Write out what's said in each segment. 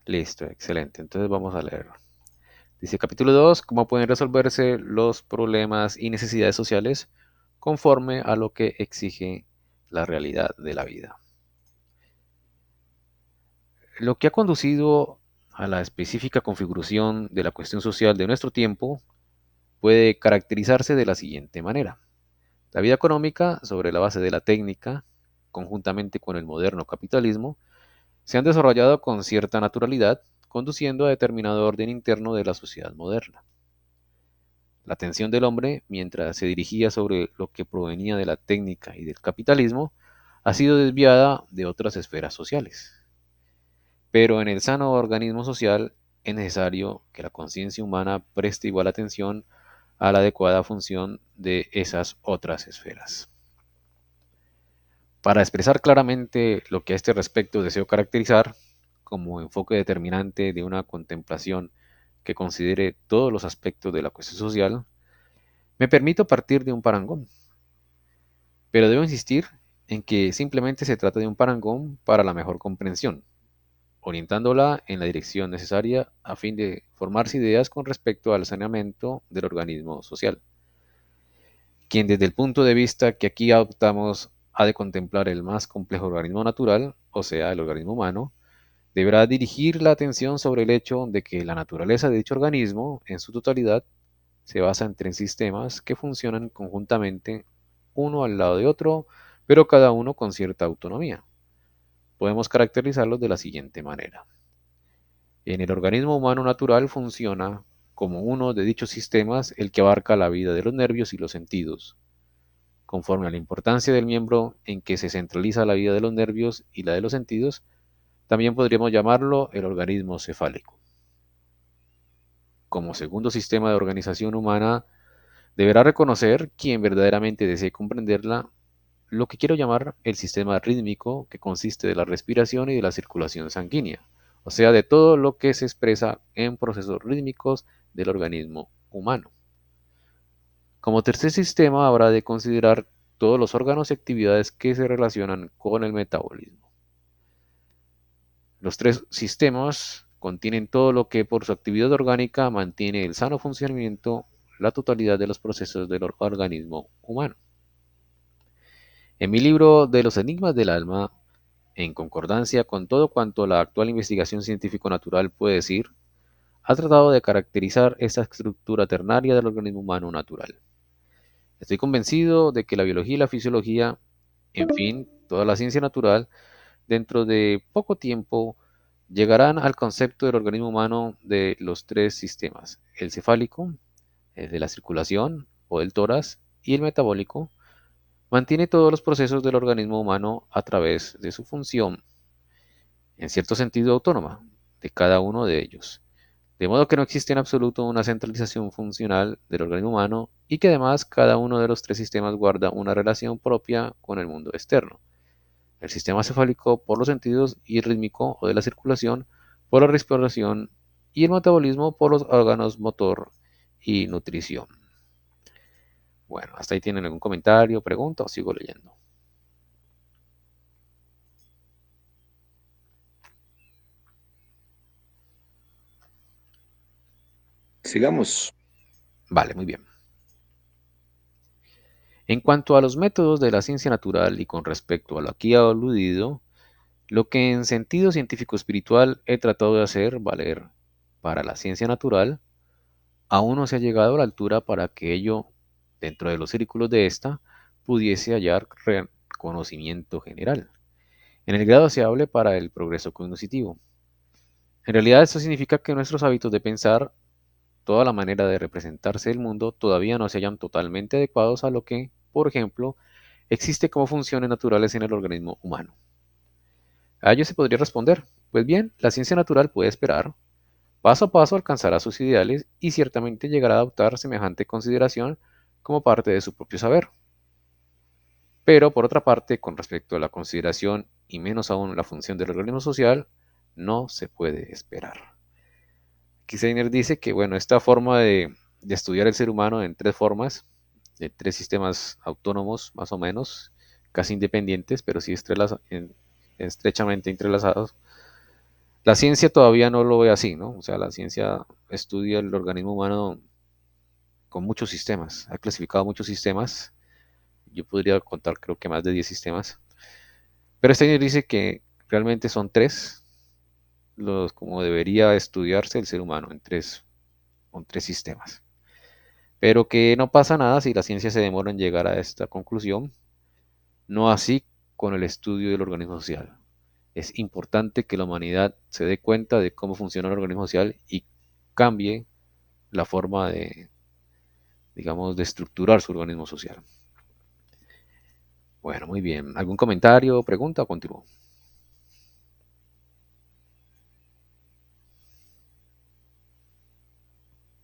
Listo, excelente. Entonces vamos a leerlo. Dice capítulo 2: ¿Cómo pueden resolverse los problemas y necesidades sociales conforme a lo que exige la realidad de la vida? Lo que ha conducido a la específica configuración de la cuestión social de nuestro tiempo puede caracterizarse de la siguiente manera. La vida económica, sobre la base de la técnica, conjuntamente con el moderno capitalismo, se han desarrollado con cierta naturalidad, conduciendo a determinado orden interno de la sociedad moderna. La atención del hombre, mientras se dirigía sobre lo que provenía de la técnica y del capitalismo, ha sido desviada de otras esferas sociales. Pero en el sano organismo social es necesario que la conciencia humana preste igual atención a la adecuada función de esas otras esferas. Para expresar claramente lo que a este respecto deseo caracterizar como enfoque determinante de una contemplación que considere todos los aspectos de la cuestión social, me permito partir de un parangón, pero debo insistir en que simplemente se trata de un parangón para la mejor comprensión, orientándola en la dirección necesaria a fin de formarse ideas con respecto al saneamiento del organismo social, quien desde el punto de vista que aquí adoptamos ha de contemplar el más complejo organismo natural, o sea, el organismo humano, deberá dirigir la atención sobre el hecho de que la naturaleza de dicho organismo, en su totalidad, se basa en tres sistemas que funcionan conjuntamente uno al lado de otro, pero cada uno con cierta autonomía. Podemos caracterizarlos de la siguiente manera. En el organismo humano natural funciona como uno de dichos sistemas el que abarca la vida de los nervios y los sentidos. Conforme a la importancia del miembro en que se centraliza la vida de los nervios y la de los sentidos, también podríamos llamarlo el organismo cefálico. Como segundo sistema de organización humana, deberá reconocer, quien verdaderamente desee comprenderla, lo que quiero llamar el sistema rítmico, que consiste de la respiración y de la circulación sanguínea, o sea, de todo lo que se expresa en procesos rítmicos del organismo humano. Como tercer sistema, habrá de considerar todos los órganos y actividades que se relacionan con el metabolismo. Los tres sistemas contienen todo lo que por su actividad orgánica mantiene el sano funcionamiento, la totalidad de los procesos del organismo humano. En mi libro de los enigmas del alma, en concordancia con todo cuanto la actual investigación científico-natural puede decir, ha tratado de caracterizar esta estructura ternaria del organismo humano natural. Estoy convencido de que la biología y la fisiología, en fin, toda la ciencia natural, dentro de poco tiempo llegarán al concepto del organismo humano de los tres sistemas, el cefálico, el de la circulación o del tórax, y el metabólico, mantiene todos los procesos del organismo humano a través de su función, en cierto sentido autónoma, de cada uno de ellos. De modo que no existe en absoluto una centralización funcional del organismo humano y que además cada uno de los tres sistemas guarda una relación propia con el mundo externo. El sistema cefálico por los sentidos y el rítmico o de la circulación por la respiración y el metabolismo por los órganos motor y nutrición. Bueno, hasta ahí tienen algún comentario, pregunta o sigo leyendo. Sigamos. Vale, muy bien. En cuanto a los métodos de la ciencia natural y con respecto a lo aquí aludido, lo que en sentido científico espiritual he tratado de hacer valer para la ciencia natural, aún no se ha llegado a la altura para que ello, dentro de los círculos de ésta, pudiese hallar reconocimiento general, en el grado deseable para el progreso cognitivo. En realidad esto significa que nuestros hábitos de pensar, toda la manera de representarse el mundo, todavía no se hallan totalmente adecuados a lo que, por ejemplo, existe como funciones naturales en el organismo humano. A ello se podría responder, pues bien, la ciencia natural puede esperar, paso a paso alcanzará sus ideales y ciertamente llegará a adoptar semejante consideración como parte de su propio saber. Pero, por otra parte, con respecto a la consideración y menos aún la función del organismo social, no se puede esperar. Aquí Steiner dice que, bueno, esta forma de estudiar el ser humano en tres formas, de tres sistemas autónomos más o menos, casi independientes, pero sí estrechamente entrelazados, La ciencia todavía no lo ve así, ¿no? O sea, la ciencia estudia el organismo humano con muchos sistemas, ha clasificado muchos sistemas. Yo podría contar creo que más de 10 sistemas. Pero este dice que realmente son tres los como debería estudiarse el ser humano con tres sistemas. Pero que no pasa nada si la ciencia se demora en llegar a esta conclusión, no así con el estudio del organismo social. Es importante que la humanidad se dé cuenta de cómo funciona el organismo social y cambie la forma de, digamos, de estructurar su organismo social. Bueno, muy bien. ¿Algún comentario, pregunta o continúo?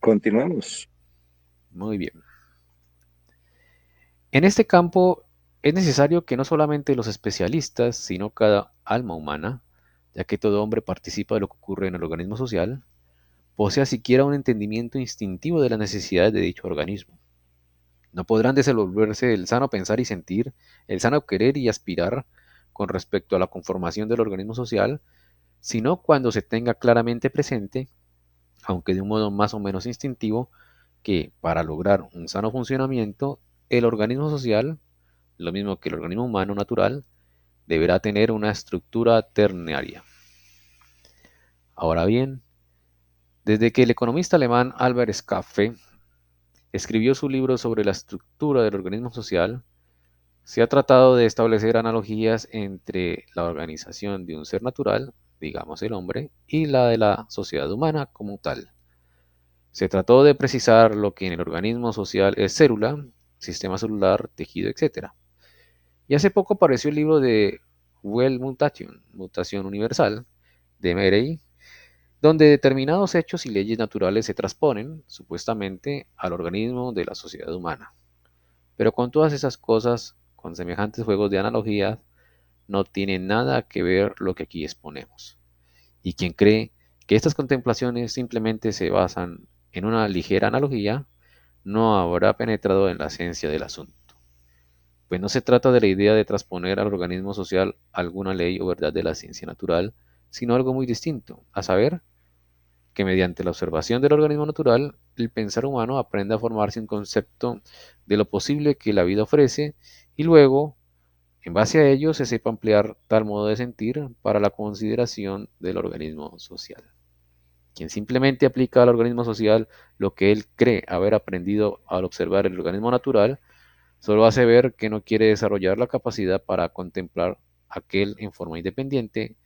Continuamos. Muy bien. En este campo es necesario que no solamente los especialistas, sino cada alma humana, ya que todo hombre participa de lo que ocurre en el organismo social, posea siquiera un entendimiento instintivo de las necesidades de dicho organismo. No podrán desenvolverse el sano pensar y sentir, el sano querer y aspirar con respecto a la conformación del organismo social, sino cuando se tenga claramente presente, aunque de un modo más o menos instintivo, que para lograr un sano funcionamiento, el organismo social, lo mismo que el organismo humano natural, deberá tener una estructura ternaria. Ahora bien, desde que el economista alemán Albert Schaffe escribió su libro sobre la estructura del organismo social, se ha tratado de establecer analogías entre la organización de un ser natural, digamos el hombre, y la de la sociedad humana como tal. Se trató de precisar lo que en el organismo social es célula, sistema celular, tejido, etc. Y hace poco apareció el libro de Well Mutation, Mutación Universal, de Merey, donde determinados hechos y leyes naturales se transponen, supuestamente, al organismo de la sociedad humana. Pero con todas esas cosas, con semejantes juegos de analogías, no tiene nada que ver lo que aquí exponemos. Y quien cree que estas contemplaciones simplemente se basan en una ligera analogía, no habrá penetrado en la esencia del asunto. Pues no se trata de la idea de transponer al organismo social alguna ley o verdad de la ciencia natural, sino algo muy distinto, a saber, que mediante la observación del organismo natural, el pensar humano aprende a formarse un concepto de lo posible que la vida ofrece y luego, en base a ello, se sepa ampliar tal modo de sentir para la consideración del organismo social. Quien simplemente aplica al organismo social lo que él cree haber aprendido al observar el organismo natural, solo hace ver que no quiere desarrollar la capacidad para contemplar aquel en forma independiente,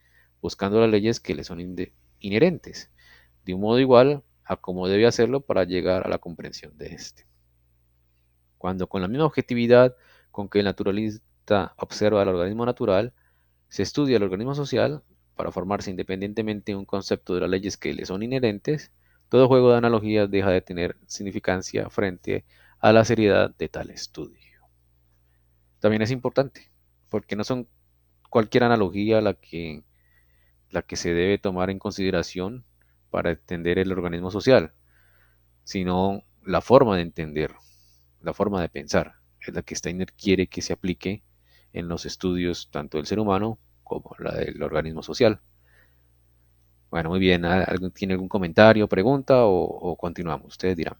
buscando las leyes que le son inherentes, de un modo igual a como debe hacerlo para llegar a la comprensión de éste. Cuando con la misma objetividad con que el naturalista observa el organismo natural, se estudia el organismo social para formarse independientemente un concepto de las leyes que le son inherentes, todo juego de analogías deja de tener significancia frente a la seriedad de tal estudio. También es importante, porque no son cualquier analogía la que se debe tomar en consideración para entender el organismo social, sino la forma de entender, la forma de pensar, es la que Steiner quiere que se aplique en los estudios tanto del ser humano como la del organismo social. Bueno, muy bien. ¿Alguien tiene algún comentario, pregunta o continuamos? Ustedes dirán.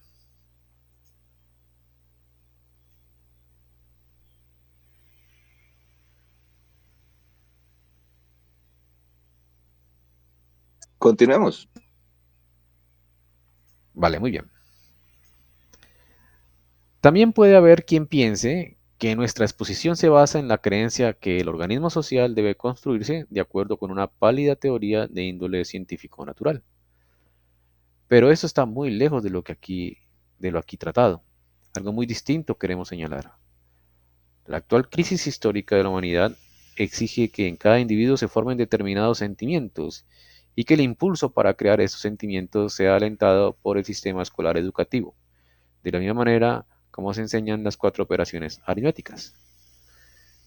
Continuamos. Vale, muy bien. También puede haber quien piense que nuestra exposición se basa en la creencia que el organismo social debe construirse de acuerdo con una pálida teoría de índole científico-natural. Pero eso está muy lejos de lo aquí tratado. Algo muy distinto queremos señalar. La actual crisis histórica de la humanidad exige que en cada individuo se formen determinados sentimientos y que el impulso para crear esos sentimientos sea alentado por el sistema escolar educativo, de la misma manera como se enseñan las cuatro operaciones aritméticas.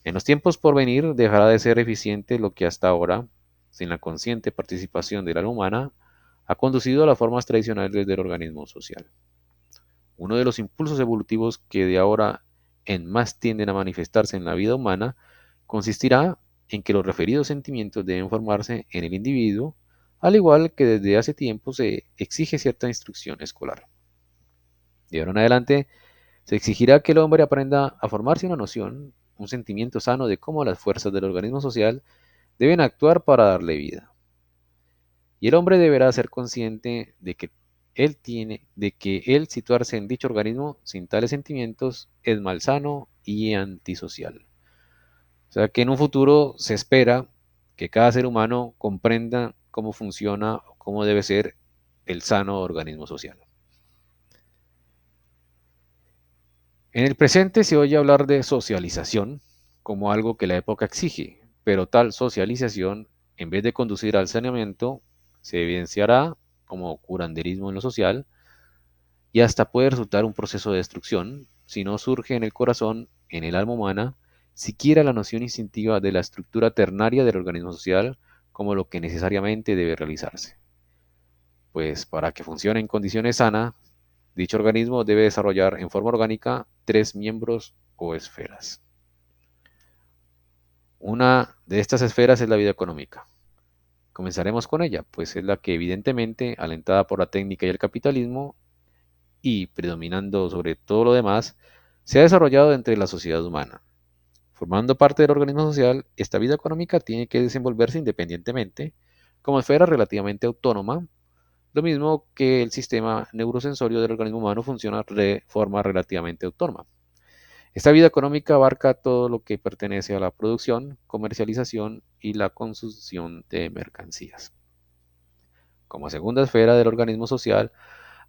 En los tiempos por venir dejará de ser eficiente lo que hasta ahora, sin la consciente participación del alma humana, ha conducido a las formas tradicionales del organismo social. Uno de los impulsos evolutivos que de ahora en más tienden a manifestarse en la vida humana consistirá en que los referidos sentimientos deben formarse en el individuo al igual que desde hace tiempo se exige cierta instrucción escolar. De ahora en adelante, se exigirá que el hombre aprenda a formarse una noción, un sentimiento sano de cómo las fuerzas del organismo social deben actuar para darle vida. Y el hombre deberá ser consciente de que él situarse en dicho organismo sin tales sentimientos es malsano y antisocial. O sea que en un futuro se espera que cada ser humano comprenda cómo funciona o cómo debe ser el sano organismo social. En el presente se oye hablar de socialización como algo que la época exige, pero tal socialización, en vez de conducir al saneamiento, se evidenciará como curanderismo en lo social y hasta puede resultar un proceso de destrucción si no surge en el corazón, en el alma humana, siquiera la noción instintiva de la estructura ternaria del organismo social como lo que necesariamente debe realizarse. Pues para que funcione en condiciones sanas, dicho organismo debe desarrollar en forma orgánica tres miembros o esferas. Una de estas esferas es la vida económica. Comenzaremos con ella, pues es la que evidentemente, alentada por la técnica y el capitalismo, y predominando sobre todo lo demás, se ha desarrollado entre la sociedad humana. Formando parte del organismo social, esta vida económica tiene que desenvolverse independientemente, como esfera relativamente autónoma, lo mismo que el sistema neurosensorio del organismo humano funciona de forma relativamente autónoma. Esta vida económica abarca todo lo que pertenece a la producción, comercialización y la consumición de mercancías. Como segunda esfera del organismo social,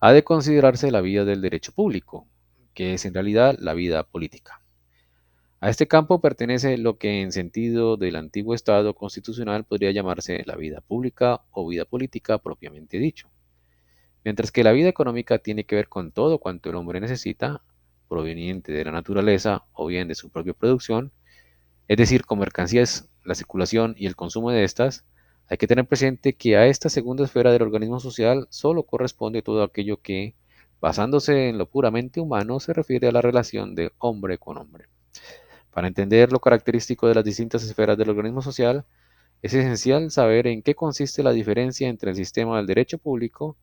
ha de considerarse la vida del derecho público, que es en realidad la vida política. A este campo pertenece lo que en sentido del antiguo Estado constitucional podría llamarse la vida pública o vida política propiamente dicho, mientras que la vida económica tiene que ver con todo cuanto el hombre necesita, proveniente de la naturaleza o bien de su propia producción, es decir, con mercancías, la circulación y el consumo de estas. Hay que tener presente que a esta segunda esfera del organismo social solo corresponde todo aquello que, basándose en lo puramente humano, se refiere a la relación de hombre con hombre. Para entender lo característico de las distintas esferas del organismo social, es esencial saber en qué consiste la diferencia entre el sistema del derecho público,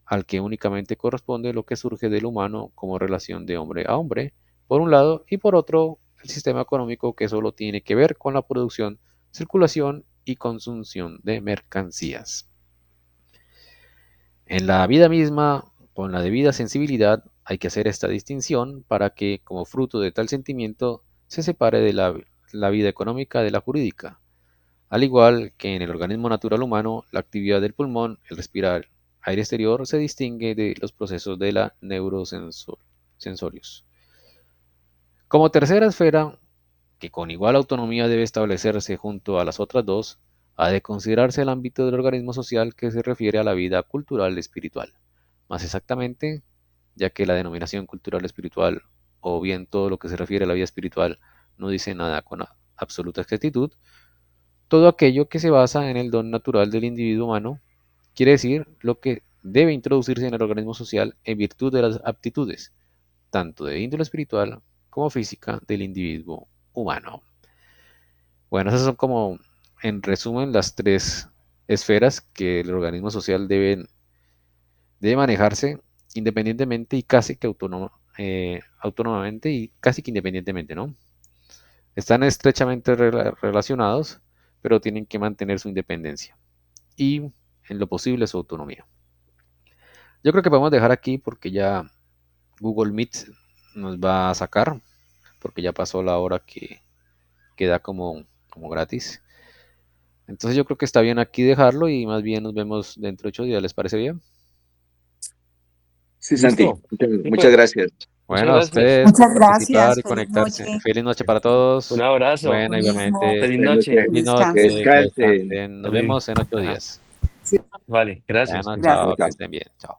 al que únicamente corresponde lo que surge del humano como relación de hombre a hombre, por un lado, y por otro, el sistema económico que solo tiene que ver con la producción, circulación y consumición de mercancías. En la vida misma, con la debida sensibilidad, hay que hacer esta distinción para que, como fruto de tal sentimiento, se separe de la vida económica de la jurídica. Al igual que en el organismo natural humano, la actividad del pulmón, el respirar aire exterior, se distingue de los procesos de la neurosensorios. Como tercera esfera, que con igual autonomía debe establecerse junto a las otras dos, ha de considerarse el ámbito del organismo social que se refiere a la vida cultural espiritual. Más exactamente, ya que la denominación cultural espiritual, o bien todo lo que se refiere a la vida espiritual, no dice nada con absoluta exactitud, todo aquello que se basa en el don natural del individuo humano, quiere decir lo que debe introducirse en el organismo social en virtud de las aptitudes, tanto de índole espiritual como física del individuo humano. Bueno, esas son como, en resumen, las tres esferas que el organismo social debe manejarse independientemente y casi que autónomamente y casi que independientemente, ¿no? Están estrechamente relacionados, pero tienen que mantener su independencia y, en lo posible, su autonomía. Yo creo que podemos dejar aquí porque ya Google Meet nos va a sacar, porque ya pasó la hora que da como gratis. Entonces yo creo que está bien aquí dejarlo y más bien nos vemos dentro de 8 días. ¿Les parece bien? Sí, Santi, Listo. muchas Súper. gracias. Muchas Bueno, a gracias. ustedes por Muchas participar gracias, y feliz conectarse. noche. Feliz noche para Un todos. abrazo. Lo Bueno, mismo, igualmente, Feliz Buenas noche. noches. que feliz descansen. noche, que Descansen. descansen. Nos Feliz. vemos en ocho Ajá. días. Sí, Vale, gracias. Bueno, gracias. Chao, chao, que chao. estén bien. Chao.